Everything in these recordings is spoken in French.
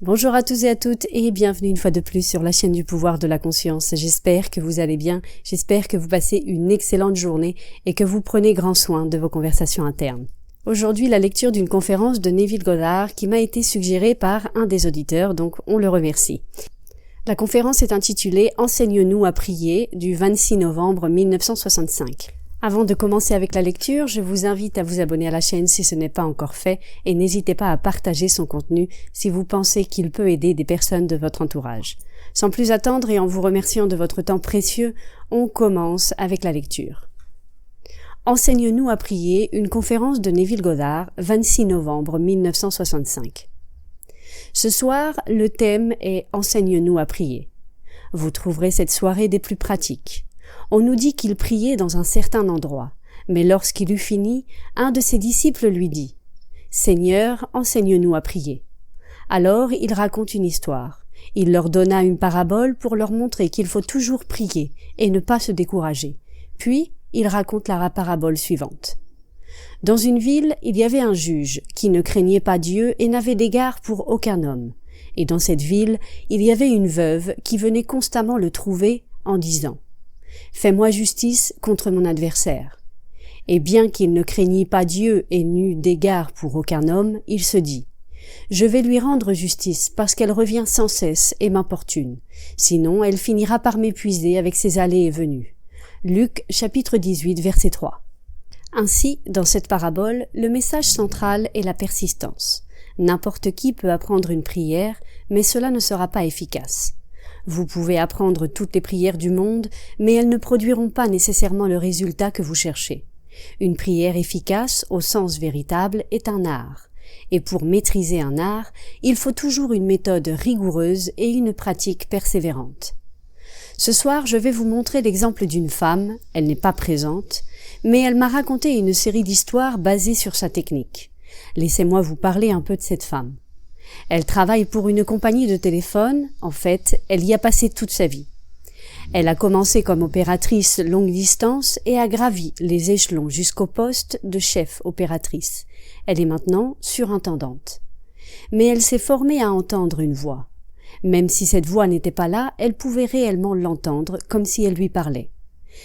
Bonjour à tous et à toutes et bienvenue une fois de plus sur la chaîne du pouvoir de la conscience. J'espère que vous allez bien, j'espère que vous passez une excellente journée et que vous prenez grand soin de vos conversations internes. Aujourd'hui, la lecture d'une conférence de Neville Goddard qui m'a été suggérée par un des auditeurs, donc on le remercie. La conférence est intitulée « Enseigne-nous à prier » du 26 novembre 1965. Avant de commencer avec la lecture, je vous invite à vous abonner à la chaîne si ce n'est pas encore fait et n'hésitez pas à partager son contenu si vous pensez qu'il peut aider des personnes de votre entourage. Sans plus attendre et en vous remerciant de votre temps précieux, on commence avec la lecture. Enseigne-nous à prier, une conférence de Neville Goddard, 26 novembre 1965. Ce soir, le thème est « Enseigne-nous à prier ». Vous trouverez cette soirée des plus pratiques. On nous dit qu'il priait dans un certain endroit, mais lorsqu'il eut fini, un de ses disciples lui dit « Seigneur, enseigne-nous à prier ». Alors il raconte une histoire. Il leur donna une parabole pour leur montrer qu'il faut toujours prier et ne pas se décourager. Puis, il raconte la parabole suivante. Dans une ville, il y avait un juge qui ne craignait pas Dieu et n'avait d'égard pour aucun homme. Et dans cette ville, il y avait une veuve qui venait constamment le trouver en disant « Fais-moi justice contre mon adversaire ». Et bien qu'il ne craignît pas Dieu et n'eût d'égard pour aucun homme, il se dit « Je vais lui rendre justice parce qu'elle revient sans cesse et m'importune. Sinon, elle finira par m'épuiser avec ses allées et venues. » Luc, chapitre 18, verset 3. Ainsi, dans cette parabole, le message central est la persistance. N'importe qui peut apprendre une prière, mais cela ne sera pas efficace. Vous pouvez apprendre toutes les prières du monde, mais elles ne produiront pas nécessairement le résultat que vous cherchez. Une prière efficace, au sens véritable, est un art. Et pour maîtriser un art, il faut toujours une méthode rigoureuse et une pratique persévérante. Ce soir, je vais vous montrer l'exemple d'une femme, elle n'est pas présente, mais elle m'a raconté une série d'histoires basées sur sa technique. Laissez-moi vous parler un peu de cette femme. Elle travaille pour une compagnie de téléphone, en fait, elle y a passé toute sa vie. Elle a commencé comme opératrice longue distance et a gravi les échelons jusqu'au poste de chef opératrice. Elle est maintenant surintendante. Mais elle s'est formée à entendre une voix. Même si cette voix n'était pas là, elle pouvait réellement l'entendre comme si elle lui parlait.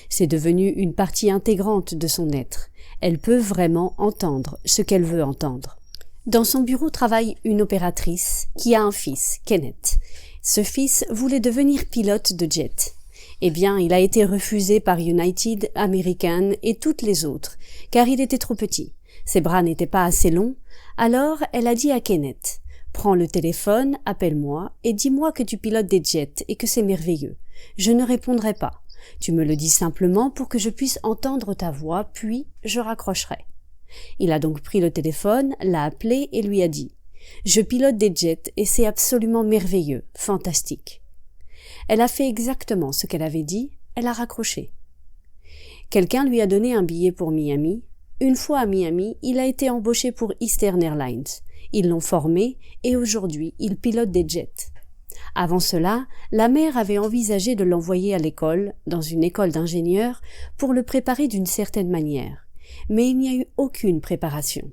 C'est devenu une partie intégrante de son être. Elle peut vraiment entendre ce qu'elle veut entendre. Dans son bureau travaille une opératrice qui a un fils, Kenneth. Ce fils voulait devenir pilote de jet. Eh bien, il a été refusé par United, American et toutes les autres, car il était trop petit. Ses bras n'étaient pas assez longs. Alors, elle a dit à Kenneth « Prends le téléphone, appelle-moi et dis-moi que tu pilotes des jets et que c'est merveilleux. Je ne répondrai pas. Tu me le dis simplement pour que je puisse entendre ta voix, puis je raccrocherai. » Il a donc pris le téléphone, l'a appelé et lui a dit « Je pilote des jets et c'est absolument merveilleux, fantastique. » Elle a fait exactement ce qu'elle avait dit, elle a raccroché. Quelqu'un lui a donné un billet pour Miami. Une fois à Miami, il a été embauché pour Eastern Airlines. Ils l'ont formé et aujourd'hui, il pilote des jets. Avant cela, la mère avait envisagé de l'envoyer à l'école, dans une école d'ingénieurs, pour le préparer d'une certaine manière. Mais il n'y a eu aucune préparation.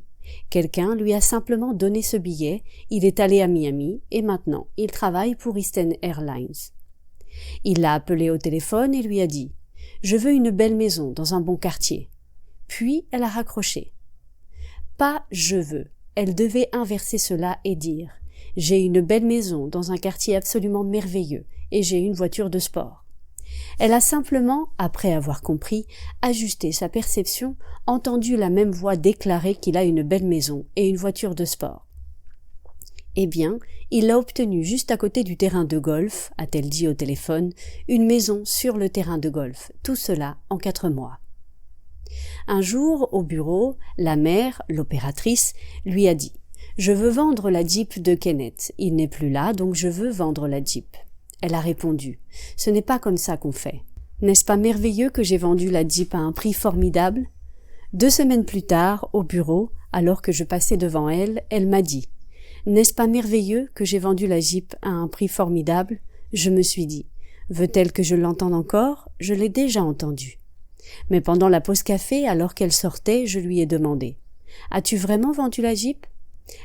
Quelqu'un lui a simplement donné ce billet, il est allé à Miami et maintenant il travaille pour Eastern Airlines. Il l'a appelé au téléphone et lui a dit « Je veux une belle maison dans un bon quartier. » Puis elle a raccroché. Pas « je veux », elle devait inverser cela et dire « J'ai une belle maison dans un quartier absolument merveilleux et j'ai une voiture de sport. » Elle a simplement, après avoir compris, ajusté sa perception, entendu la même voix déclarer qu'il a une belle maison et une voiture de sport. Eh bien, il l'a obtenue juste à côté du terrain de golf, a-t-elle dit au téléphone, une maison sur le terrain de golf, tout cela en 4 mois. Un jour, au bureau, la mère, l'opératrice, lui a dit « Je veux vendre la Jeep de Kenneth, il n'est plus là, donc je veux vendre la Jeep. » Elle a répondu « Ce n'est pas comme ça qu'on fait. N'est-ce pas merveilleux que j'ai vendu la Jeep à un prix formidable ?» 2 semaines plus tard, au bureau, alors que je passais devant elle, elle m'a dit « N'est-ce pas merveilleux que j'ai vendu la Jeep à un prix formidable ?» Je me suis dit « Veut-elle que je l'entende encore ? Je l'ai déjà entendue. » Mais pendant la pause café, alors qu'elle sortait, je lui ai demandé « As-tu vraiment vendu la Jeep ?»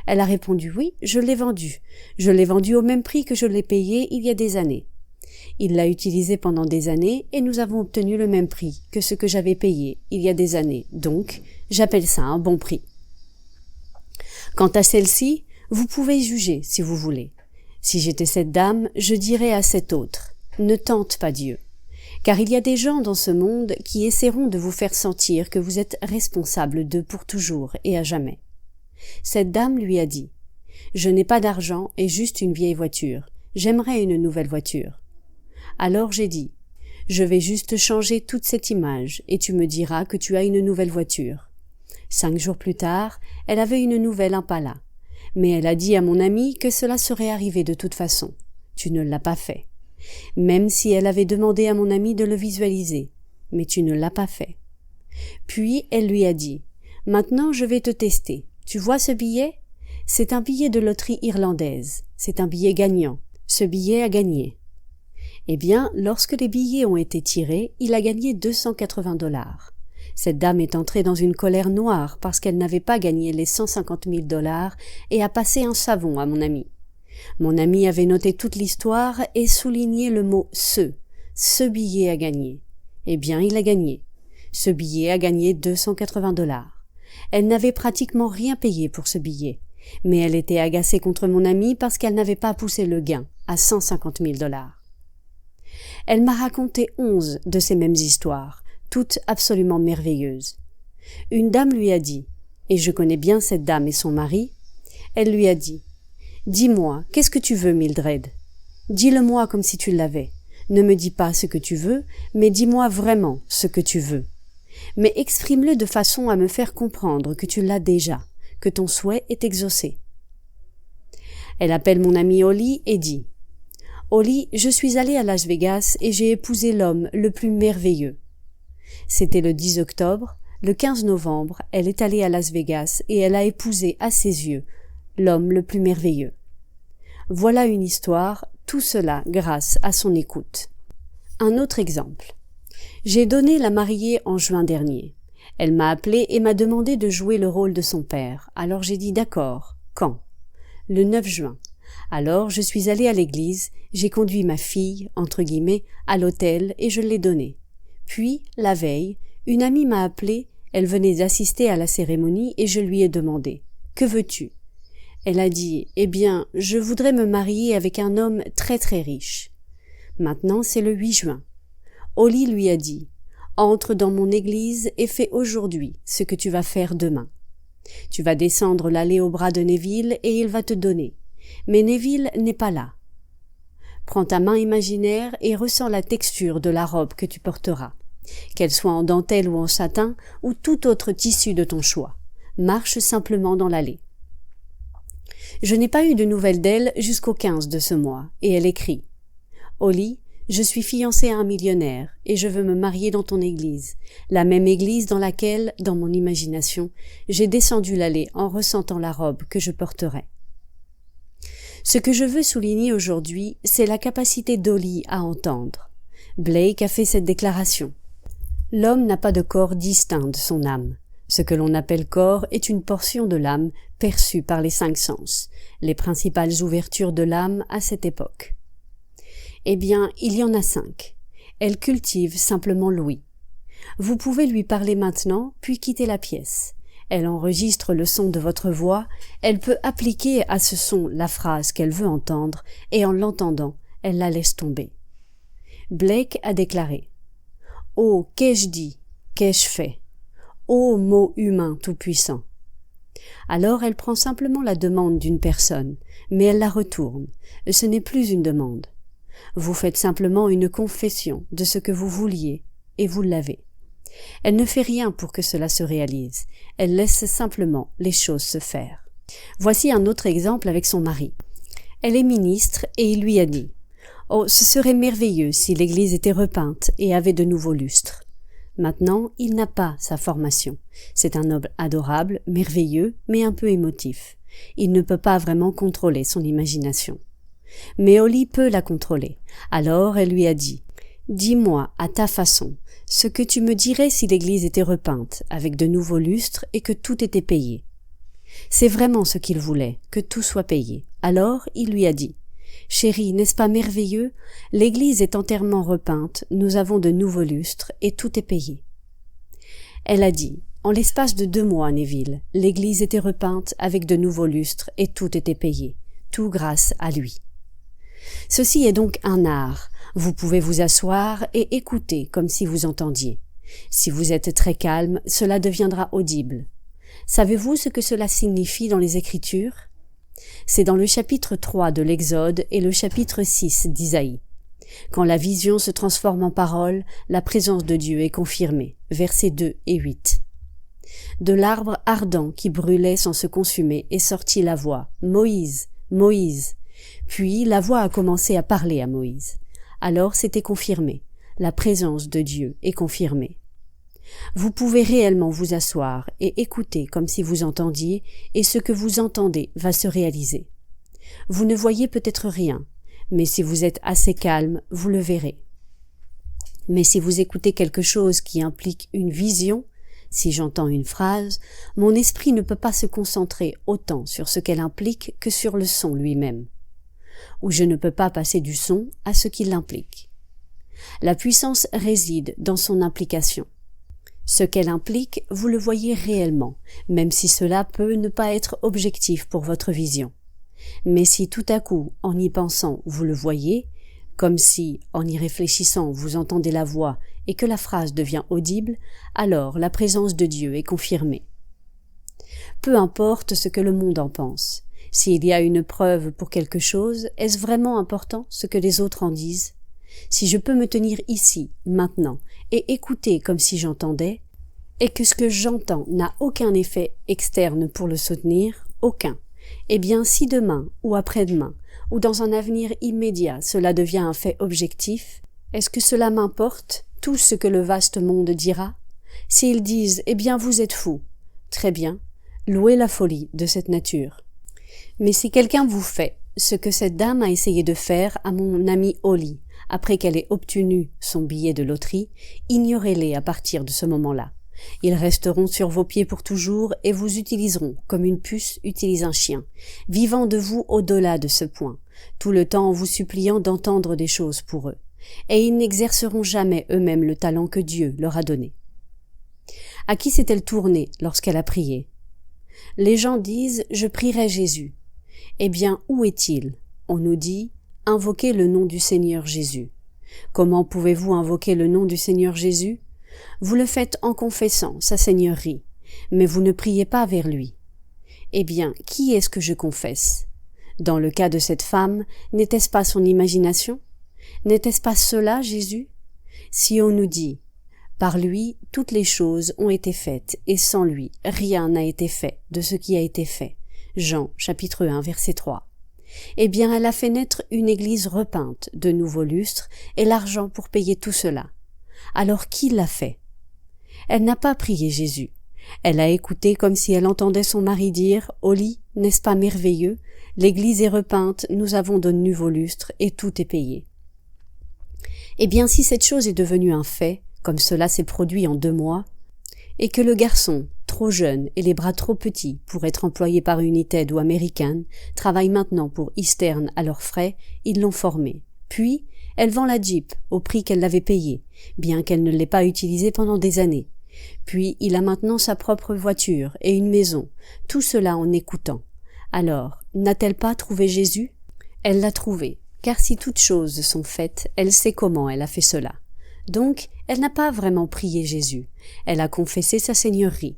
Elle a répondu « Oui, je l'ai vendu. Je l'ai vendu au même prix que je l'ai payé il y a des années. Il l'a utilisé pendant des années et nous avons obtenu le même prix que ce que j'avais payé il y a des années. Donc, j'appelle ça un bon prix. » Quant à celle-ci, vous pouvez juger si vous voulez. Si j'étais cette dame, je dirais à cette autre « Ne tente pas Dieu ». Car il y a des gens dans ce monde qui essaieront de vous faire sentir que vous êtes responsable d'eux pour toujours et à jamais. Cette dame lui a dit « Je n'ai pas d'argent et juste une vieille voiture. J'aimerais une nouvelle voiture. » Alors j'ai dit « Je vais juste changer toute cette image et tu me diras que tu as une nouvelle voiture. » 5 jours plus tard, elle avait une nouvelle Impala. Mais elle a dit à mon amie que cela serait arrivé de toute façon. Tu ne l'as pas fait. Même si elle avait demandé à mon amie de le visualiser. Mais tu ne l'as pas fait. Puis elle lui a dit « Maintenant je vais te tester. Tu vois ce billet? C'est un billet de loterie irlandaise. C'est un billet gagnant. Ce billet a gagné. » Eh bien, lorsque les billets ont été tirés, il a gagné 280 $. Cette dame est entrée dans une colère noire parce qu'elle n'avait pas gagné les 150 000 $ et a passé un savon à mon ami. Mon ami avait noté toute l'histoire et souligné le mot « ce ». Ce billet a gagné. Eh bien, il a gagné. Ce billet a gagné 280 $. Elle n'avait pratiquement rien payé pour ce billet, mais elle était agacée contre mon amie parce qu'elle n'avait pas poussé le gain à 150 000 $. Elle m'a raconté 11 de ces mêmes histoires, toutes absolument merveilleuses. Une dame lui a dit, et je connais bien cette dame et son mari, elle lui a dit « Dis-moi, qu'est-ce que tu veux, Mildred? Dis-le-moi comme si tu l'avais. Ne me dis pas ce que tu veux, mais dis-moi vraiment ce que tu veux. Mais exprime-le de façon à me faire comprendre que tu l'as déjà, que ton souhait est exaucé. » Elle appelle mon amie Holly et dit « Holly, je suis allée à Las Vegas et j'ai épousé l'homme le plus merveilleux. » C'était le 10 octobre, le 15 novembre, elle est allée à Las Vegas et elle a épousé à ses yeux l'homme le plus merveilleux. Voilà une histoire, tout cela grâce à son écoute. Un autre exemple. J'ai donné la mariée en juin dernier. Elle m'a appelé et m'a demandé de jouer le rôle de son père. Alors j'ai dit d'accord. Quand? Le 9 juin. Alors je suis allée à l'église, j'ai conduit ma fille, entre guillemets, à l'hôtel et je l'ai donnée. Puis, la veille, une amie m'a appelé, elle venait d'assister à la cérémonie et je lui ai demandé « Que veux-tu » Elle a dit « Eh bien, je voudrais me marier avec un homme très très riche. » Maintenant, c'est le 8 juin. Holly lui a dit « Entre dans mon église et fais aujourd'hui ce que tu vas faire demain. Tu vas descendre l'allée au bras de Neville et il va te donner. Mais Neville n'est pas là. Prends ta main imaginaire et ressens la texture de la robe que tu porteras. Qu'elle soit en dentelle ou en satin ou tout autre tissu de ton choix. Marche simplement dans l'allée. Je n'ai pas eu de nouvelles d'elle jusqu'au 15 de ce mois et elle écrit « Holly, je suis fiancée à un millionnaire et je veux me marier dans ton église, la même église dans laquelle, dans mon imagination, j'ai descendu l'allée en ressentant la robe que je porterai. » Ce que je veux souligner aujourd'hui, c'est la capacité d'Holly à entendre. Blake a fait cette déclaration. L'homme n'a pas de corps distinct de son âme. Ce que l'on appelle corps est une portion de l'âme perçue par les 5 sens, les principales ouvertures de l'âme à cette époque. Eh bien, il y en a 5. Elle cultive simplement l'ouïe. Vous pouvez lui parler maintenant, puis quitter la pièce. Elle enregistre le son de votre voix, elle peut appliquer à ce son la phrase qu'elle veut entendre, et en l'entendant, elle la laisse tomber. Blake a déclaré « Oh, qu'ai-je dit? Qu'ai-je fait? Ô mot humain tout-puissant !» Alors elle prend simplement la demande d'une personne, mais elle la retourne. Ce n'est plus une demande. Vous faites simplement une confession de ce que vous vouliez, et vous l'avez. Elle ne fait rien pour que cela se réalise. Elle laisse simplement les choses se faire. Voici un autre exemple avec son mari. Elle est ministre et il lui a dit « Oh, ce serait merveilleux si l'église était repeinte et avait de nouveaux lustres. » Maintenant, il n'a pas sa formation. C'est un homme adorable, merveilleux, mais un peu émotif. Il ne peut pas vraiment contrôler son imagination. Mais Holly peut la contrôler. Alors elle lui a dit « Dis-moi à ta façon ce que tu me dirais si l'église était repeinte, avec de nouveaux lustres et que tout était payé. » C'est vraiment ce qu'il voulait, que tout soit payé. Alors il lui a dit « Chérie, n'est-ce pas merveilleux? L'église est entièrement repeinte, nous avons de nouveaux lustres et tout est payé. » Elle a dit « En l'espace de 2 mois, Neville, l'église était repeinte avec de nouveaux lustres et tout était payé, tout grâce à lui. » Ceci est donc un art. Vous pouvez vous asseoir et écouter comme si vous entendiez. Si vous êtes très calme, cela deviendra audible. Savez-vous ce que cela signifie dans les Écritures? C'est dans le chapitre 3 de l'Exode et le chapitre 6 d'Isaïe. Quand la vision se transforme en parole, la présence de Dieu est confirmée. Versets 2 et 8. De l'arbre ardent qui brûlait sans se consumer est sortie la voix « Moïse, Moïse !» Puis la voix a commencé à parler à Moïse. Alors c'était confirmé. La présence de Dieu est confirmée. Vous pouvez réellement vous asseoir et écouter comme si vous entendiez, et ce que vous entendez va se réaliser. Vous ne voyez peut-être rien, mais si vous êtes assez calme, vous le verrez. Mais si vous écoutez quelque chose qui implique une vision, si j'entends une phrase, mon esprit ne peut pas se concentrer autant sur ce qu'elle implique que sur le son lui-même. Ou je ne peux pas passer du son à ce qui l'implique. La puissance réside dans son implication. Ce qu'elle implique, vous le voyez réellement, même si cela peut ne pas être objectif pour votre vision. Mais si tout à coup, en y pensant, vous le voyez, comme si, en y réfléchissant, vous entendez la voix et que la phrase devient audible, alors la présence de Dieu est confirmée. Peu importe ce que le monde en pense. S'il y a une preuve pour quelque chose, est-ce vraiment important ce que les autres en disent? Si je peux me tenir ici, maintenant, et écouter comme si j'entendais, et que ce que j'entends n'a aucun effet externe pour le soutenir, aucun, eh bien si demain, ou après-demain, ou dans un avenir immédiat, cela devient un fait objectif, est-ce que cela m'importe, tout ce que le vaste monde dira? S'ils disent « Eh bien vous êtes fous », très bien, louez la folie de cette nature. Mais si quelqu'un vous fait ce que cette dame a essayé de faire à mon amie Holly, après qu'elle ait obtenu son billet de loterie, ignorez-les à partir de ce moment-là. Ils resteront sur vos pieds pour toujours et vous utiliseront comme une puce utilise un chien, vivant de vous au-delà de ce point, tout le temps en vous suppliant d'entendre des choses pour eux. Et ils n'exerceront jamais eux-mêmes le talent que Dieu leur a donné. À qui s'est-elle tournée lorsqu'elle a prié? Les gens disent « Je prierai Jésus ». Eh bien, où est-il? On nous dit « Invoquez le nom du Seigneur Jésus ». Comment pouvez-vous invoquer le nom du Seigneur Jésus? Vous le faites en confessant sa seigneurie, mais vous ne priez pas vers lui. Eh bien, qui est-ce que je confesse? Dans le cas de cette femme, n'était-ce pas son imagination? N'était-ce pas cela, Jésus? Si on nous dit « Par lui, toutes les choses ont été faites, et sans lui, rien n'a été fait de ce qui a été fait. » Jean, chapitre 1, verset 3. Eh bien, elle a fait naître une église repeinte, de nouveaux lustres, et l'argent pour payer tout cela. Alors qui l'a fait? Elle n'a pas prié Jésus. Elle a écouté comme si elle entendait son mari dire « Holly, n'est-ce pas merveilleux? L'église est repeinte, nous avons de nouveaux lustres, et tout est payé. » Eh bien, si cette chose est devenue un fait, comme cela s'est produit en 2 mois, et que le garçon, trop jeune et les bras trop petits pour être employé par United ou American, travaille maintenant pour Eastern à leurs frais, ils l'ont formé. Puis, elle vend la Jeep au prix qu'elle l'avait payé, bien qu'elle ne l'ait pas utilisée pendant des années. Puis, il a maintenant sa propre voiture et une maison, tout cela en écoutant. Alors, n'a-t-elle pas trouvé Jésus? Elle l'a trouvé, car si toutes choses sont faites, elle sait comment elle a fait cela. Donc, elle n'a pas vraiment prié Jésus, elle a confessé sa seigneurie.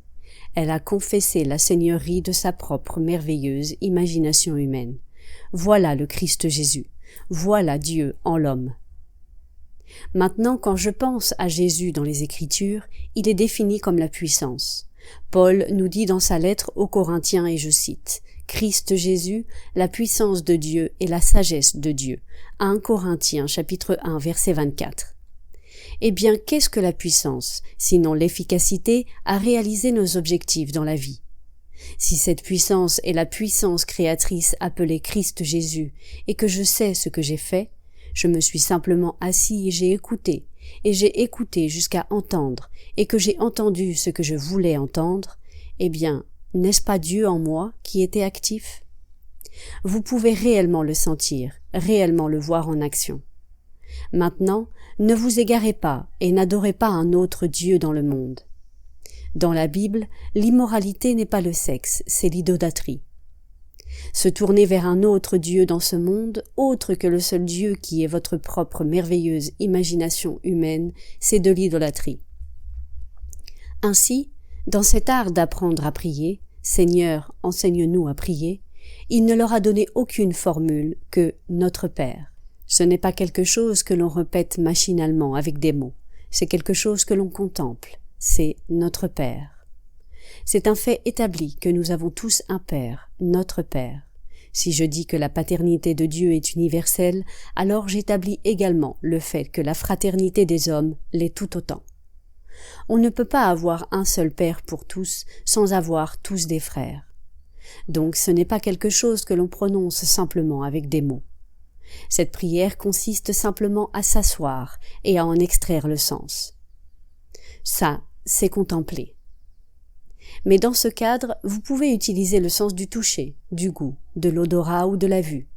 Elle a confessé la seigneurie de sa propre merveilleuse imagination humaine. Voilà le Christ Jésus, voilà Dieu en l'homme. Maintenant, quand je pense à Jésus dans les Écritures, il est défini comme la puissance. Paul nous dit dans sa lettre aux Corinthiens, et je cite, « Christ Jésus, la puissance de Dieu et la sagesse de Dieu. » 1 Corinthiens, chapitre 1, verset 24. Eh bien, qu'est-ce que la puissance, sinon l'efficacité à réaliser nos objectifs dans la vie? Si cette puissance est la puissance créatrice appelée Christ Jésus, et que je sais ce que j'ai fait, je me suis simplement assis et j'ai écouté jusqu'à entendre, et que j'ai entendu ce que je voulais entendre, eh bien, N'est-ce pas Dieu en moi qui était actif? Vous pouvez réellement le sentir, réellement le voir en action. Maintenant, ne vous égarez pas et n'adorez pas un autre Dieu dans le monde. Dans la Bible, l'immoralité n'est pas le sexe, c'est l'idolâtrie. Se tourner vers un autre Dieu dans ce monde, autre que le seul Dieu qui est votre propre merveilleuse imagination humaine, c'est de l'idolâtrie. Ainsi, dans cet art d'apprendre à prier, « Seigneur, enseigne-nous à prier », il ne leur a donné aucune formule que « Notre Père ». Ce n'est pas quelque chose que l'on répète machinalement avec des mots, c'est quelque chose que l'on contemple, c'est « Notre Père ». C'est un fait établi que nous avons tous un Père, notre Père. Si je dis que la paternité de Dieu est universelle, alors j'établis également le fait que la fraternité des hommes l'est tout autant. On ne peut pas avoir un seul Père pour tous sans avoir tous des frères. Donc ce n'est pas quelque chose que l'on prononce simplement avec des mots. Cette prière consiste simplement à s'asseoir et à en extraire le sens. Ça, c'est contempler. Mais dans ce cadre, vous pouvez utiliser le sens du toucher, du goût, de l'odorat ou de la vue.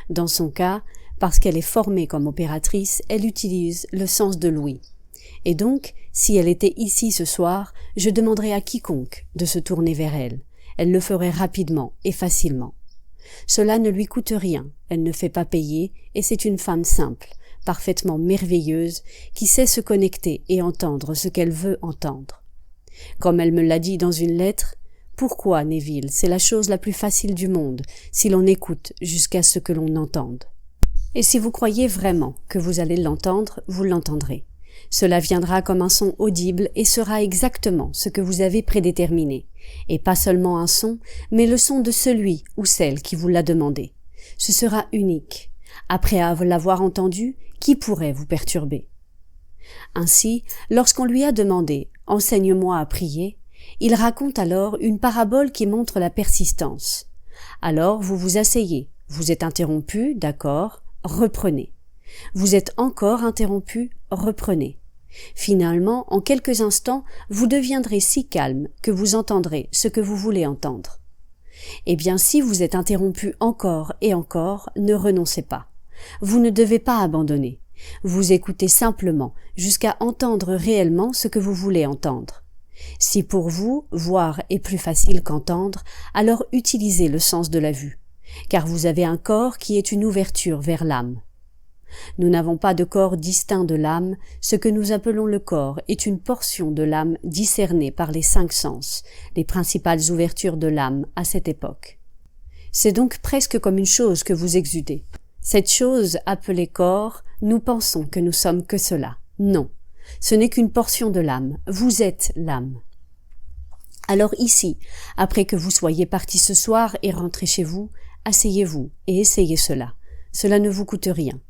Dans son cas, parce qu'elle est formée comme opératrice, elle utilise le sens de l'ouïe. Et donc, si elle était ici ce soir, je demanderais à quiconque de se tourner vers elle. Elle le ferait rapidement et facilement. Cela ne lui coûte rien, elle ne fait pas payer, et c'est une femme simple, parfaitement merveilleuse, qui sait se connecter et entendre ce qu'elle veut entendre. Comme elle me l'a dit dans une lettre, « Pourquoi, Neville, c'est la chose la plus facile du monde, si l'on écoute jusqu'à ce que l'on entende. » Et si vous croyez vraiment que vous allez l'entendre, vous l'entendrez. Cela viendra comme un son audible et sera exactement ce que vous avez prédéterminé, et pas seulement un son, mais le son de celui ou celle qui vous l'a demandé. Ce sera unique. Après l'avoir entendu, qui pourrait vous perturber? Ainsi, lorsqu'on lui a demandé « Enseigne-moi à prier », il raconte alors une parabole qui montre la persistance. Alors vous vous asseyez, vous êtes interrompu, d'accord, reprenez. Vous êtes encore interrompu, reprenez. Finalement, en quelques instants, vous deviendrez si calme que vous entendrez ce que vous voulez entendre. Eh bien, si vous êtes interrompu encore et encore, ne renoncez pas. Vous ne devez pas abandonner. Vous écoutez simplement jusqu'à entendre réellement ce que vous voulez entendre. Si pour vous, voir est plus facile qu'entendre, alors utilisez le sens de la vue, car vous avez un corps qui est une ouverture vers l'âme. Nous n'avons pas de corps distinct de l'âme, ce que nous appelons le corps est une portion de l'âme discernée par les 5 sens, les principales ouvertures de l'âme à cette époque. C'est donc presque comme une chose que vous exudez. Cette chose appelée corps, nous pensons que nous sommes que cela. Non, ce n'est qu'une portion de l'âme, vous êtes l'âme. Alors ici, après que vous soyez partis ce soir et rentrés chez vous, asseyez-vous et essayez cela. Cela ne vous coûte rien.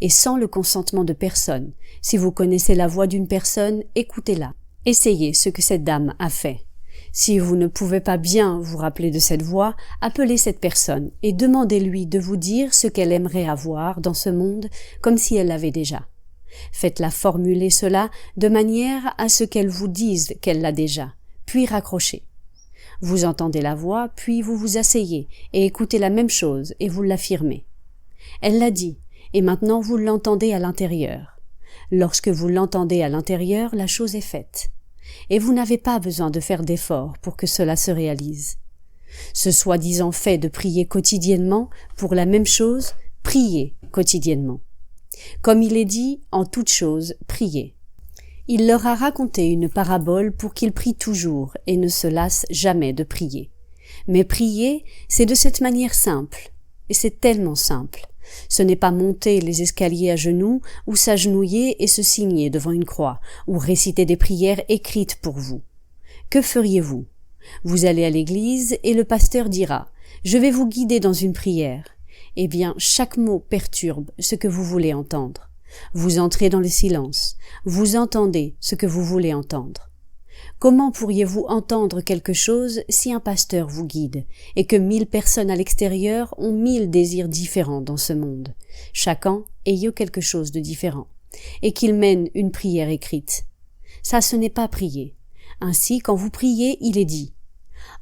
Et sans le consentement de personne. Si vous connaissez la voix d'une personne, écoutez-la. Essayez ce que cette dame a fait. Si vous ne pouvez pas bien vous rappeler de cette voix, appelez cette personne et demandez-lui de vous dire ce qu'elle aimerait avoir dans ce monde comme si elle l'avait déjà. Faites-la formuler cela de manière à ce qu'elle vous dise qu'elle l'a déjà, puis raccrochez. Vous entendez la voix, puis vous vous asseyez et écoutez la même chose et vous l'affirmez. Elle l'a dit. Et maintenant vous l'entendez à l'intérieur. Lorsque vous l'entendez à l'intérieur, la chose est faite. Et vous n'avez pas besoin de faire d'efforts pour que cela se réalise. Ce soi-disant fait de prier quotidiennement pour la même chose, priez quotidiennement. Comme il est dit, en toute chose, priez. Il leur a raconté une parabole pour qu'ils prient toujours et ne se lassent jamais de prier. Mais prier, c'est de cette manière simple. Et c'est tellement simple. Ce n'est pas monter les escaliers à genoux ou s'agenouiller et se signer devant une croix ou réciter des prières écrites pour vous. Que feriez-vous? Vous allez à l'église et le pasteur dira « Je vais vous guider dans une prière ». Eh bien, chaque mot perturbe ce que vous voulez entendre. Vous entrez dans le silence. Vous entendez ce que vous voulez entendre. Comment pourriez-vous entendre quelque chose si un pasteur vous guide et que 1000 personnes à l'extérieur ont 1000 désirs différents dans ce monde, chacun ayant quelque chose de différent, et qu'ils mènent une prière écrite? Ça, ce n'est pas prier. Ainsi, quand vous priez, il est dit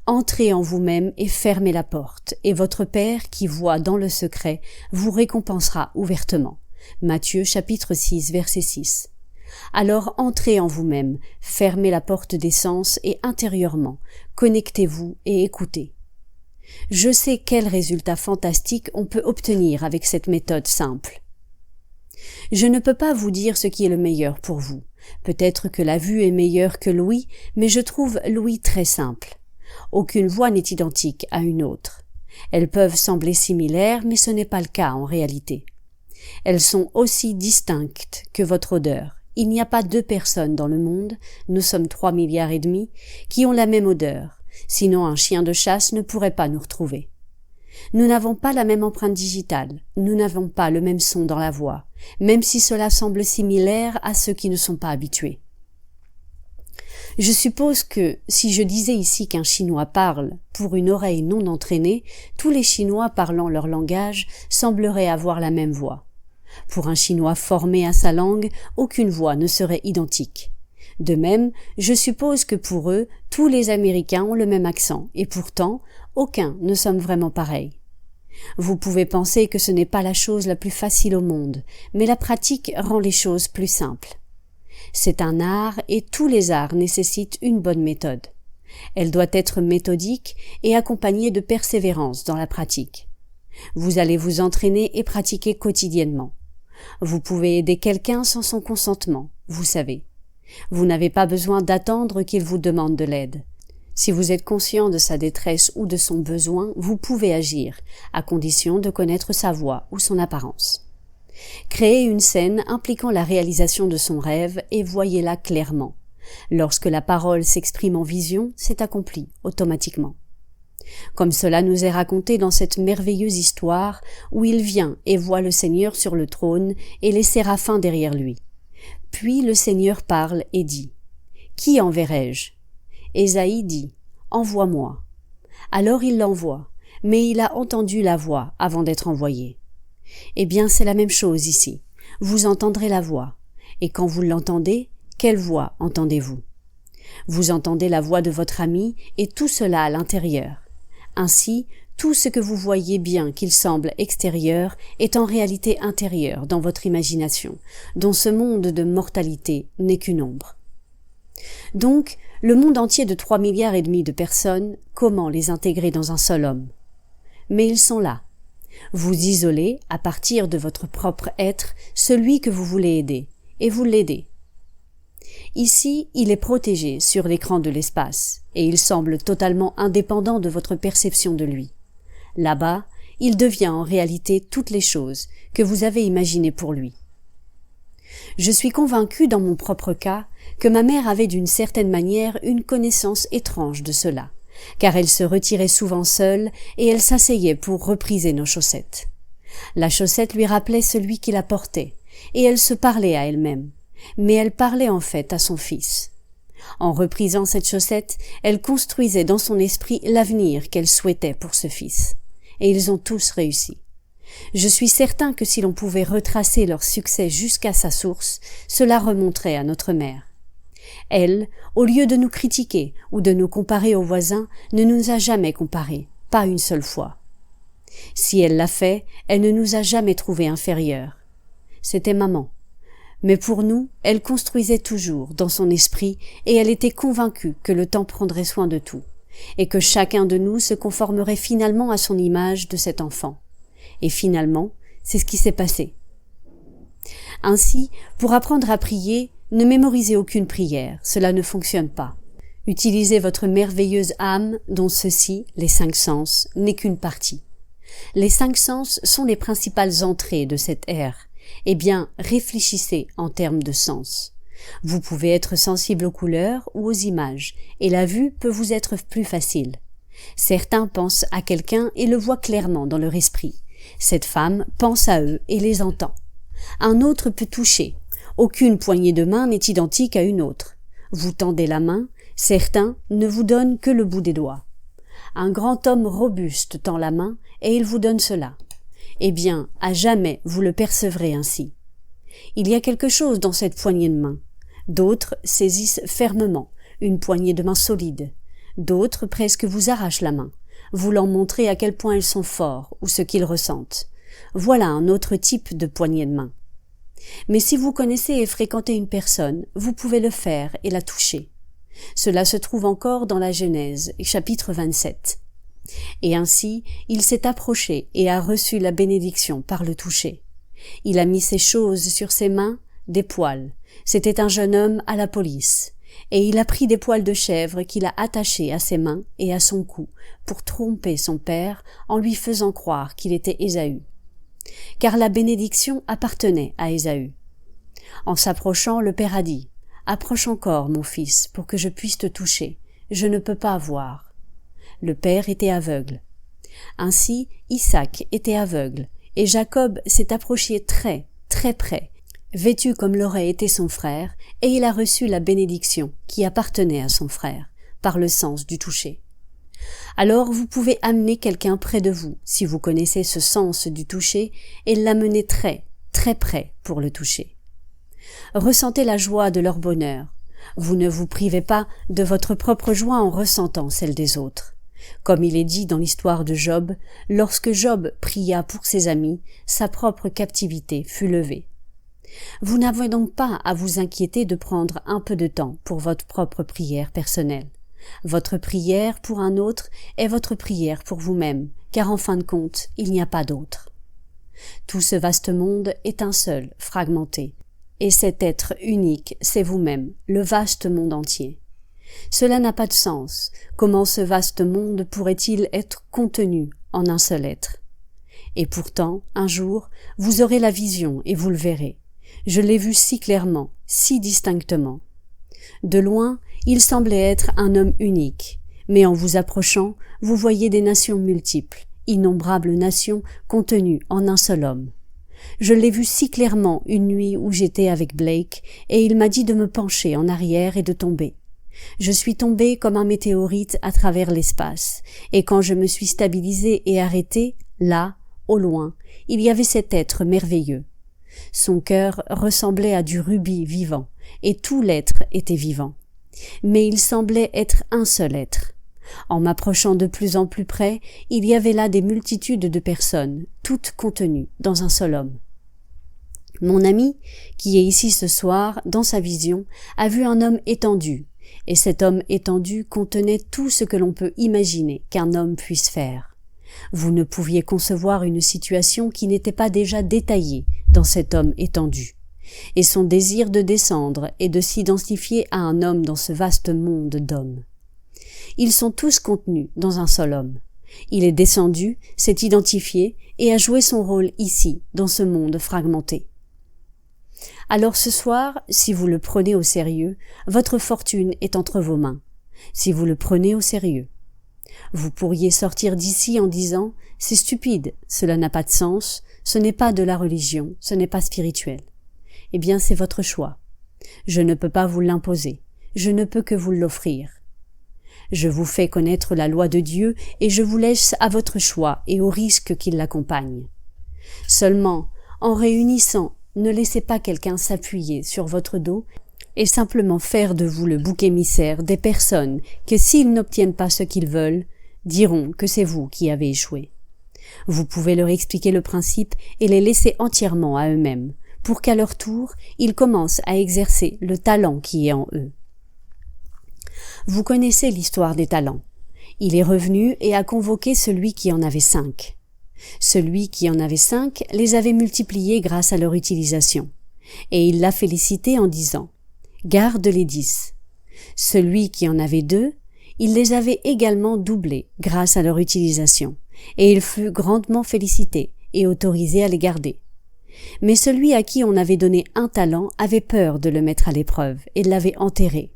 Entrez en vous-même et fermez la porte, et votre Père qui voit dans le secret vous récompensera ouvertement. Matthieu chapitre 6 verset 6. Alors entrez en vous-même, fermez la porte des sens et intérieurement, connectez-vous et écoutez. Je sais quel résultat fantastique on peut obtenir avec cette méthode simple. Je ne peux pas vous dire ce qui est le meilleur pour vous. Peut-être que la vue est meilleure que l'ouïe, mais je trouve l'ouïe très simple. Aucune voix n'est identique à une autre. Elles peuvent sembler similaires, mais ce n'est pas le cas en réalité. Elles sont aussi distinctes que votre odeur. Il n'y a pas 2 personnes dans le monde, nous sommes 3,5 milliards, qui ont la même odeur. Sinon un chien de chasse ne pourrait pas nous retrouver. Nous n'avons pas la même empreinte digitale, nous n'avons pas le même son dans la voix, même si cela semble similaire à ceux qui ne sont pas habitués. Je suppose que, si je disais ici qu'un Chinois parle, pour une oreille non entraînée, tous les Chinois parlant leur langage sembleraient avoir la même voix. Pour un Chinois formé à sa langue, aucune voix ne serait identique. De même, je suppose que pour eux, tous les Américains ont le même accent, et pourtant, aucun ne sommes vraiment pareils. Vous pouvez penser que ce n'est pas la chose la plus facile au monde, mais la pratique rend les choses plus simples. C'est un art et tous les arts nécessitent une bonne méthode. Elle doit être méthodique et accompagnée de persévérance dans la pratique. Vous allez vous entraîner et pratiquer quotidiennement. Vous pouvez aider quelqu'un sans son consentement, vous savez. Vous n'avez pas besoin d'attendre qu'il vous demande de l'aide. Si vous êtes conscient de sa détresse ou de son besoin, vous pouvez agir, à condition de connaître sa voix ou son apparence. Créez une scène impliquant la réalisation de son rêve et voyez-la clairement. Lorsque la parole s'exprime en vision, c'est accompli automatiquement. Comme cela nous est raconté dans cette merveilleuse histoire où il vient et voit le Seigneur sur le trône et les séraphins derrière lui. Puis le Seigneur parle et dit « Qui enverrai-je » Ésaïe dit « Envoie-moi ». Alors il l'envoie, mais il a entendu la voix avant d'être envoyé. Eh bien, c'est la même chose ici. Vous entendrez la voix. Et quand vous l'entendez, quelle voix entendez-vous? Vous entendez la voix de votre ami et tout cela à l'intérieur. Ainsi, tout ce que vous voyez bien qu'il semble extérieur est en réalité intérieur dans votre imagination, dont ce monde de mortalité n'est qu'une ombre. Donc, le monde entier de 3,5 milliards de personnes, comment les intégrer dans un seul homme? Mais ils sont là. Vous isolez, à partir de votre propre être, celui que vous voulez aider, et vous l'aidez. Ici, il est protégé sur l'écran de l'espace, et il semble totalement indépendant de votre perception de lui. Là-bas, il devient en réalité toutes les choses que vous avez imaginées pour lui. Je suis convaincue dans mon propre cas que ma mère avait d'une certaine manière une connaissance étrange de cela, car elle se retirait souvent seule et elle s'asseyait pour repriser nos chaussettes. La chaussette lui rappelait celui qui la portait, et elle se parlait à elle-même, mais elle parlait en fait à son fils. En reprisant cette chaussette, elle construisait dans son esprit l'avenir qu'elle souhaitait pour ce fils. Et ils ont tous réussi. Je suis certain que si l'on pouvait retracer leur succès jusqu'à sa source, cela remonterait à notre mère. Elle, au lieu de nous critiquer ou de nous comparer aux voisins, ne nous a jamais comparés, pas une seule fois. Si elle l'a fait, elle ne nous a jamais trouvés inférieurs. C'était maman. Mais pour nous, elle construisait toujours dans son esprit et elle était convaincue que le temps prendrait soin de tout, et que chacun de nous se conformerait finalement à son image de cet enfant. Et finalement, c'est ce qui s'est passé. Ainsi, pour apprendre à prier, ne mémorisez aucune prière, cela ne fonctionne pas. Utilisez votre merveilleuse âme dont ceci, les 5 sens, n'est qu'une partie. Les 5 sens sont les principales entrées de cette ère. Eh bien, réfléchissez en termes de sens. Vous pouvez être sensible aux couleurs ou aux images, et la vue peut vous être plus facile. Certains pensent à quelqu'un et le voient clairement dans leur esprit. Cette femme pense à eux et les entend. Un autre peut toucher. Aucune poignée de main n'est identique à une autre. Vous tendez la main, certains ne vous donnent que le bout des doigts. Un grand homme robuste tend la main et il vous donne cela. Eh bien, à jamais vous le percevrez ainsi. Il y a quelque chose dans cette poignée de main. D'autres saisissent fermement une poignée de main solide. D'autres presque vous arrachent la main, voulant montrer à quel point ils sont forts ou ce qu'ils ressentent. Voilà un autre type de poignée de main. Mais si vous connaissez et fréquentez une personne, vous pouvez le faire et la toucher. Cela se trouve encore dans la Genèse, chapitre 27. Et ainsi, il s'est approché et a reçu la bénédiction par le toucher. Il a mis ses choses sur ses mains, des poils. C'était un jeune homme à la police. Et il a pris des poils de chèvre qu'il a attachés à ses mains et à son cou pour tromper son père en lui faisant croire qu'il était Ésaü. Car la bénédiction appartenait à Ésaü. En s'approchant, le père a dit « Approche encore, mon fils, pour que je puisse te toucher. Je ne peux pas voir. » Le père était aveugle. Ainsi, Isaac était aveugle, et Jacob s'est approché très, très près, vêtu comme l'aurait été son frère, et il a reçu la bénédiction qui appartenait à son frère, par le sens du toucher. Alors vous pouvez amener quelqu'un près de vous, si vous connaissez ce sens du toucher, et l'amener très, très près pour le toucher. Ressentez la joie de leur bonheur. Vous ne vous privez pas de votre propre joie en ressentant celle des autres. Comme il est dit dans l'histoire de Job, lorsque Job pria pour ses amis, sa propre captivité fut levée. Vous n'avez donc pas à vous inquiéter de prendre un peu de temps pour votre propre prière personnelle. Votre prière pour un autre est votre prière pour vous-même, car en fin de compte, il n'y a pas d'autre. Tout ce vaste monde est un seul, fragmenté, et cet être unique, c'est vous-même, le vaste monde entier. Cela n'a pas de sens. Comment ce vaste monde pourrait-il être contenu en un seul être? Et pourtant, un jour, vous aurez la vision et vous le verrez. Je l'ai vu si clairement, si distinctement. De loin, il semblait être un homme unique, mais en vous approchant, vous voyez des nations multiples, innombrables nations contenues en un seul homme. Je l'ai vu si clairement une nuit où j'étais avec Blake, et il m'a dit de me pencher en arrière et de tomber. Je suis tombé comme un météorite à travers l'espace, et quand je me suis stabilisé et arrêté, là, au loin, il y avait cet être merveilleux. Son cœur ressemblait à du rubis vivant, et tout l'être était vivant. Mais il semblait être un seul être. En m'approchant de plus en plus près, il y avait là des multitudes de personnes, toutes contenues dans un seul homme. Mon ami, qui est ici ce soir, dans sa vision, a vu un homme étendu, et cet homme étendu contenait tout ce que l'on peut imaginer qu'un homme puisse faire. Vous ne pouviez concevoir une situation qui n'était pas déjà détaillée dans cet homme étendu. Et son désir de descendre et de s'identifier à un homme dans ce vaste monde d'hommes. Ils sont tous contenus dans un seul homme. Il est descendu, s'est identifié et a joué son rôle ici, dans ce monde fragmenté. Alors ce soir, si vous le prenez au sérieux, votre fortune est entre vos mains. Si vous le prenez au sérieux. Vous pourriez sortir d'ici en disant « C'est stupide, cela n'a pas de sens, ce n'est pas de la religion, ce n'est pas spirituel. » Eh bien, c'est votre choix. Je ne peux pas vous l'imposer, je ne peux que vous l'offrir. Je vous fais connaître la loi de Dieu et je vous laisse à votre choix et aux risques qui l'accompagnent. Seulement, en réunissant, ne laissez pas quelqu'un s'appuyer sur votre dos et simplement faire de vous le bouc émissaire des personnes que s'ils n'obtiennent pas ce qu'ils veulent, diront que c'est vous qui avez échoué. Vous pouvez leur expliquer le principe et les laisser entièrement à eux-mêmes, pour qu'à leur tour, ils commencent à exercer le talent qui est en eux. Vous connaissez l'histoire des talents. Il est revenu et a convoqué celui qui en avait 5. Celui qui en avait 5 les avait multipliés grâce à leur utilisation. Et il l'a félicité en disant « Garde les 10 ». Celui qui en avait 2, il les avait également doublés grâce à leur utilisation, et il fut grandement félicité et autorisé à les garder. Mais celui à qui on avait donné un talent avait peur de le mettre à l'épreuve et l'avait enterré.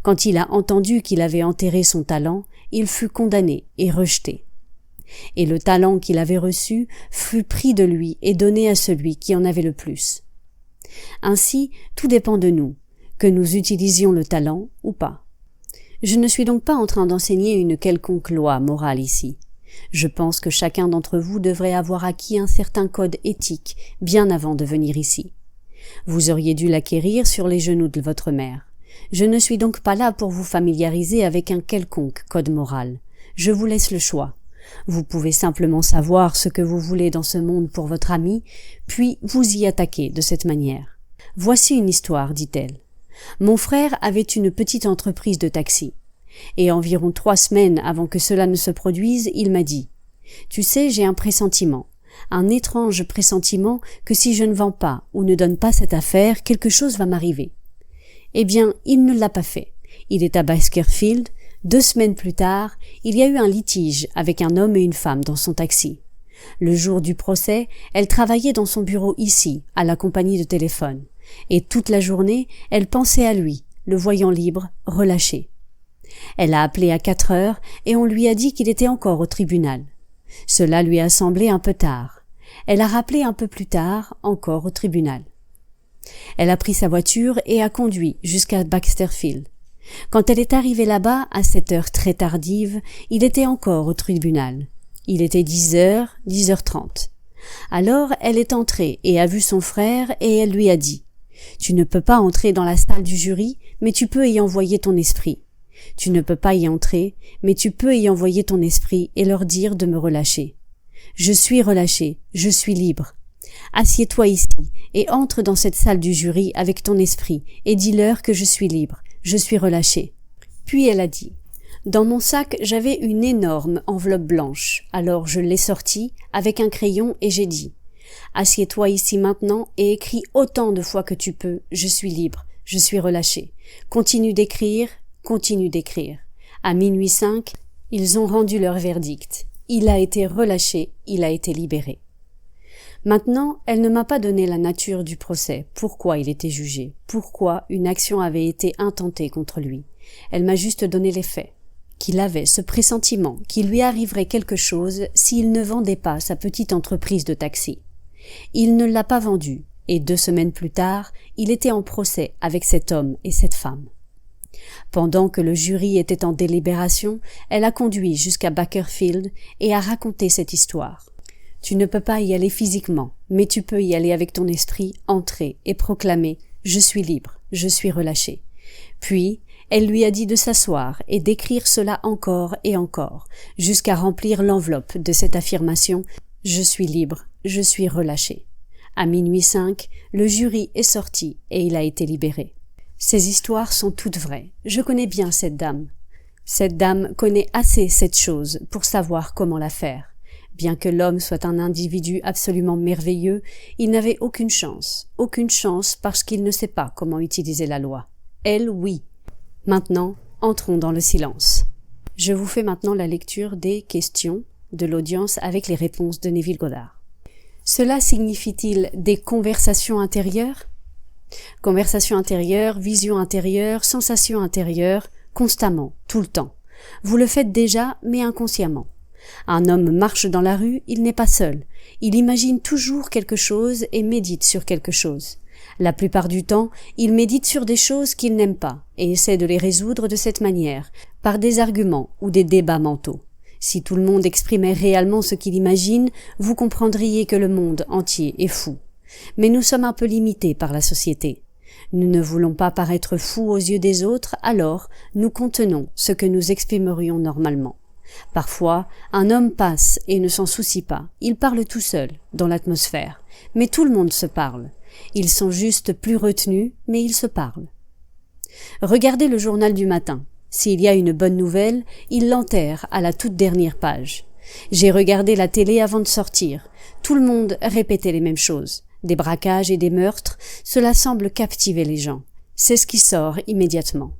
Quand il a entendu qu'il avait enterré son talent, il fut condamné et rejeté. Et le talent qu'il avait reçu fut pris de lui et donné à celui qui en avait le plus. Ainsi, tout dépend de nous, que nous utilisions le talent ou pas. Je ne suis donc pas en train d'enseigner une quelconque loi morale ici. Je pense que chacun d'entre vous devrait avoir acquis un certain code éthique bien avant de venir ici. Vous auriez dû l'acquérir sur les genoux de votre mère. Je ne suis donc pas là pour vous familiariser avec un quelconque code moral. Je vous laisse le choix. Vous pouvez simplement savoir ce que vous voulez dans ce monde pour votre ami, puis vous y attaquer de cette manière. Voici une histoire, dit-elle. Mon frère avait une petite entreprise de taxi. Et environ 3 semaines avant que cela ne se produise, il m'a dit « Tu sais, j'ai un pressentiment, un étrange pressentiment que si je ne vends pas ou ne donne pas cette affaire, quelque chose va m'arriver. » Eh bien, il ne l'a pas fait. Il est à Bakersfield. 2 semaines plus tard, il y a eu un litige avec un homme et une femme dans son taxi. Le jour du procès, elle travaillait dans son bureau ici, à la compagnie de téléphone. Et toute la journée, elle pensait à lui, le voyant libre, relâché. Elle a appelé à 4 heures et on lui a dit qu'il était encore au tribunal. Cela lui a semblé un peu tard. Elle a rappelé un peu plus tard, encore au tribunal. Elle a pris sa voiture et a conduit jusqu'à Bakersfield. Quand elle est arrivée là-bas, à cette heure très tardive, il était encore au tribunal. Il était 10h, 10h30. Alors elle est entrée et a vu son frère et elle lui a dit « Tu ne peux pas entrer dans la salle du jury, mais tu peux y envoyer ton esprit. Tu ne peux pas y entrer, mais tu peux y envoyer ton esprit et leur dire de me relâcher. Je suis relâché, je suis libre. Assieds-toi ici et entre dans cette salle du jury avec ton esprit et dis-leur que je suis libre, je suis relâché. » Puis elle a dit « Dans mon sac, j'avais une énorme enveloppe blanche, alors je l'ai sortie avec un crayon et j'ai dit « Assieds-toi ici maintenant et écris autant de fois que tu peux, je suis libre, je suis relâché. Continue d'écrire, continue d'écrire. » À 00:05, ils ont rendu leur verdict. Il a été relâché, il a été libéré. Maintenant, elle ne m'a pas donné la nature du procès, pourquoi il était jugé, pourquoi une action avait été intentée contre lui. Elle m'a juste donné les faits. Qu'il avait ce pressentiment qu'il lui arriverait quelque chose s'il ne vendait pas sa petite entreprise de taxi. Il ne l'a pas vendue, et 2 semaines plus tard, il était en procès avec cet homme et cette femme. Pendant que le jury était en délibération, elle a conduit jusqu'à Bakersfield et a raconté cette histoire. Tu ne peux pas y aller physiquement, mais tu peux y aller avec ton esprit, entrer et proclamer « Je suis libre, je suis relâché ». Puis, elle lui a dit de s'asseoir et d'écrire cela encore et encore, jusqu'à remplir l'enveloppe de cette affirmation « Je suis libre, je suis relâché ». À 00:05, le jury est sorti et il a été libéré. Ces histoires sont toutes vraies. Je connais bien cette dame. Cette dame connaît assez cette chose pour savoir comment la faire. Bien que l'homme soit un individu absolument merveilleux, il n'avait aucune chance parce qu'il ne sait pas comment utiliser la loi. Elle, oui. Maintenant, entrons dans le silence. Je vous fais maintenant la lecture des questions de l'audience avec les réponses de Neville Goddard. Cela signifie-t-il des conversations intérieures? Conversation intérieure, vision intérieure, sensation intérieure, constamment, tout le temps. Vous le faites déjà, mais inconsciemment. Un homme marche dans la rue, il n'est pas seul. Il imagine toujours quelque chose et médite sur quelque chose. La plupart du temps, il médite sur des choses qu'il n'aime pas et essaie de les résoudre de cette manière, par des arguments ou des débats mentaux. Si tout le monde exprimait réellement ce qu'il imagine, vous comprendriez que le monde entier est fou. Mais nous sommes un peu limités par la société. Nous ne voulons pas paraître fous aux yeux des autres, alors nous contenons ce que nous exprimerions normalement. Parfois, un homme passe et ne s'en soucie pas. Il parle tout seul, dans l'atmosphère. Mais tout le monde se parle. Ils sont juste plus retenus, mais ils se parlent. Regardez le journal du matin. S'il y a une bonne nouvelle, il l'enterre à la toute dernière page. J'ai regardé la télé avant de sortir. Tout le monde répétait les mêmes choses. Des braquages et des meurtres, cela semble captiver les gens. C'est ce qui sort immédiatement.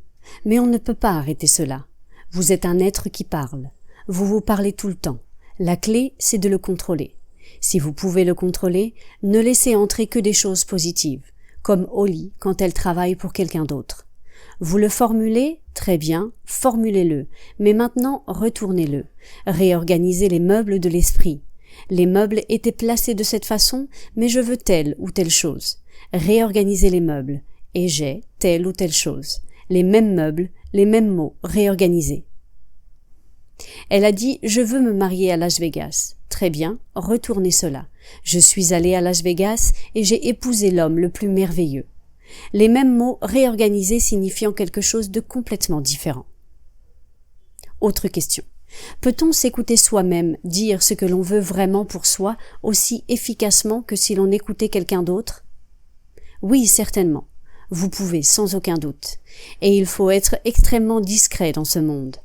Mais on ne peut pas arrêter cela. Vous êtes un être qui parle. Vous vous parlez tout le temps. La clé, c'est de le contrôler. Si vous pouvez le contrôler, ne laissez entrer que des choses positives, comme Holly quand elle travaille pour quelqu'un d'autre. Vous le formulez? Très bien, formulez-le, mais maintenant retournez-le. Réorganisez les meubles de l'esprit. Les meubles étaient placés de cette façon, mais je veux telle ou telle chose. Réorganisez les meubles, et j'ai telle ou telle chose. Les mêmes meubles, les mêmes mots, réorganisés. Elle a dit « Je veux me marier à Las Vegas ». Très bien, retournez cela. Je suis allée à Las Vegas et j'ai épousé l'homme le plus merveilleux. Les mêmes mots réorganisés signifiant quelque chose de complètement différent. Autre question. Peut-on s'écouter soi-même, dire ce que l'on veut vraiment pour soi aussi efficacement que si l'on écoutait quelqu'un d'autre? Oui, certainement. Vous pouvez, sans aucun doute. Et il faut être extrêmement discret dans ce monde.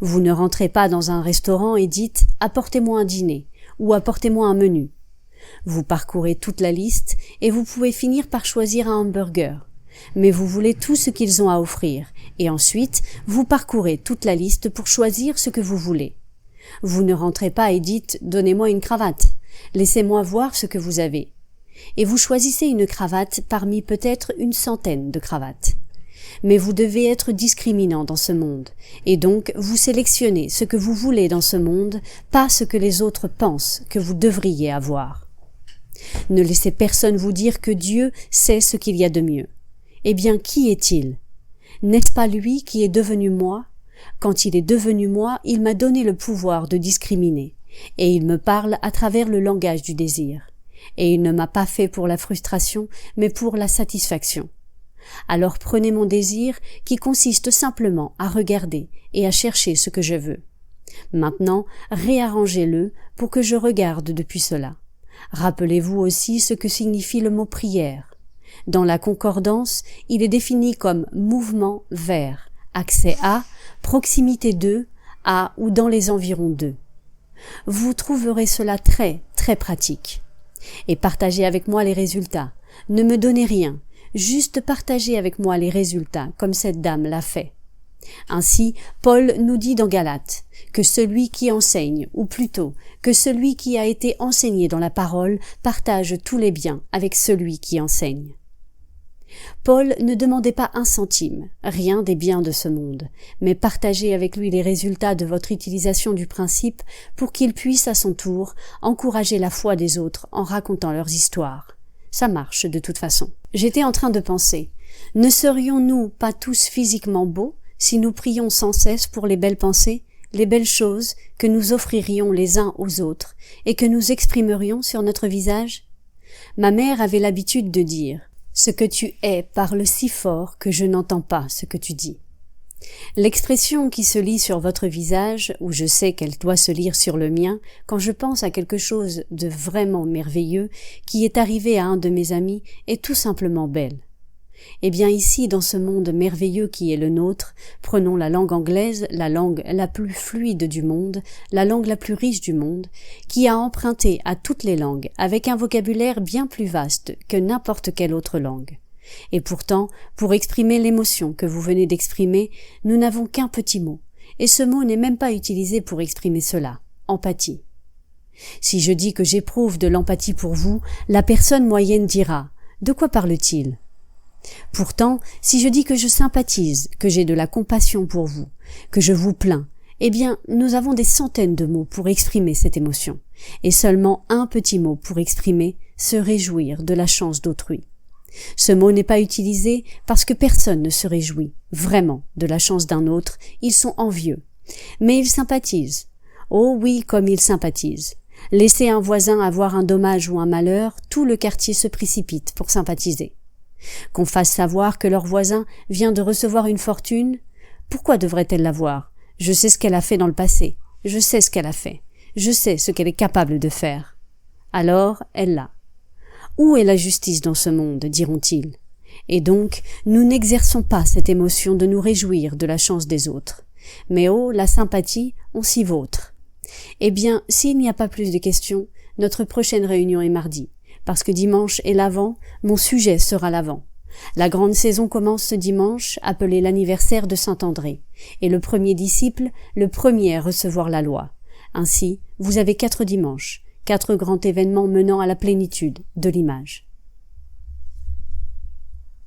Vous ne rentrez pas dans un restaurant et dites « apportez-moi un dîner » ou « apportez-moi un menu ». Vous parcourez toute la liste et vous pouvez finir par choisir un hamburger. Mais vous voulez tout ce qu'ils ont à offrir et ensuite vous parcourez toute la liste pour choisir ce que vous voulez. Vous ne rentrez pas et dites « donnez-moi une cravate, laissez-moi voir ce que vous avez ». Et vous choisissez une cravate parmi peut-être une centaine de cravates. Mais vous devez être discriminant dans ce monde, et donc vous sélectionnez ce que vous voulez dans ce monde, pas ce que les autres pensent que vous devriez avoir. Ne laissez personne vous dire que Dieu sait ce qu'il y a de mieux. Eh bien, qui est-il? N'est-ce pas lui qui est devenu moi? Quand il est devenu moi, il m'a donné le pouvoir de discriminer, et il me parle à travers le langage du désir. Et il ne m'a pas fait pour la frustration, mais pour la satisfaction. Alors prenez mon désir, qui consiste simplement à regarder et à chercher ce que je veux. Maintenant, réarrangez-le pour que je regarde depuis cela. Rappelez-vous aussi ce que signifie le mot prière. Dans la concordance, il est défini comme mouvement vers, accès à, proximité de, à ou dans les environs de. Vous trouverez cela très, très pratique. Et partagez avec moi les résultats. Ne me donnez rien. Juste partagez avec moi les résultats, comme cette dame l'a fait. Ainsi, Paul nous dit dans Galates que celui qui enseigne, ou plutôt que celui qui a été enseigné dans la parole, partage tous les biens avec celui qui enseigne. Paul ne demandait pas un centime, rien des biens de ce monde, mais partagez avec lui les résultats de votre utilisation du principe pour qu'il puisse à son tour encourager la foi des autres en racontant leurs histoires. Ça marche de toute façon. J'étais en train de penser, ne serions-nous pas tous physiquement beaux si nous prions sans cesse pour les belles pensées, les belles choses que nous offririons les uns aux autres et que nous exprimerions sur notre visage? Ma mère avait l'habitude de dire « Ce que tu es parle si fort que je n'entends pas ce que tu dis ». L'expression qui se lit sur votre visage, ou je sais qu'elle doit se lire sur le mien, quand je pense à quelque chose de vraiment merveilleux qui est arrivé à un de mes amis, est tout simplement belle. Eh bien ici, dans ce monde merveilleux qui est le nôtre, prenons la langue anglaise, la langue la plus fluide du monde, la langue la plus riche du monde, qui a emprunté à toutes les langues avec un vocabulaire bien plus vaste que n'importe quelle autre langue. Et pourtant, pour exprimer l'émotion que vous venez d'exprimer, nous n'avons qu'un petit mot, et ce mot n'est même pas utilisé pour exprimer cela, empathie. Si je dis que j'éprouve de l'empathie pour vous, la personne moyenne dira « De quoi parle-t-il » Pourtant, si je dis que je sympathise, que j'ai de la compassion pour vous, que je vous plains, eh bien, nous avons des centaines de mots pour exprimer cette émotion, et seulement un petit mot pour exprimer « se réjouir de la chance d'autrui ». Ce mot n'est pas utilisé parce que personne ne se réjouit, vraiment, de la chance d'un autre, ils sont envieux. Mais ils sympathisent. Oh oui, comme ils sympathisent. Laissez un voisin avoir un dommage ou un malheur, tout le quartier se précipite pour sympathiser. Qu'on fasse savoir que leur voisin vient de recevoir une fortune, pourquoi devrait-elle l'avoir? Je sais ce qu'elle a fait dans le passé, je sais ce qu'elle a fait, je sais ce qu'elle est capable de faire. Alors, elle l'a. Où est la justice dans ce monde, diront-ils? Et donc, nous n'exerçons pas cette émotion de nous réjouir de la chance des autres. Mais oh, la sympathie, on s'y vautre. Eh bien, s'il n'y a pas plus de questions, notre prochaine réunion est mardi, parce que dimanche est l'Avent, mon sujet sera l'Avent. La grande saison commence ce dimanche, appelé l'anniversaire de Saint-André, et le premier disciple, le premier à recevoir la loi. Ainsi, vous avez 4 dimanches, 4 grands événements menant à la plénitude de l'image.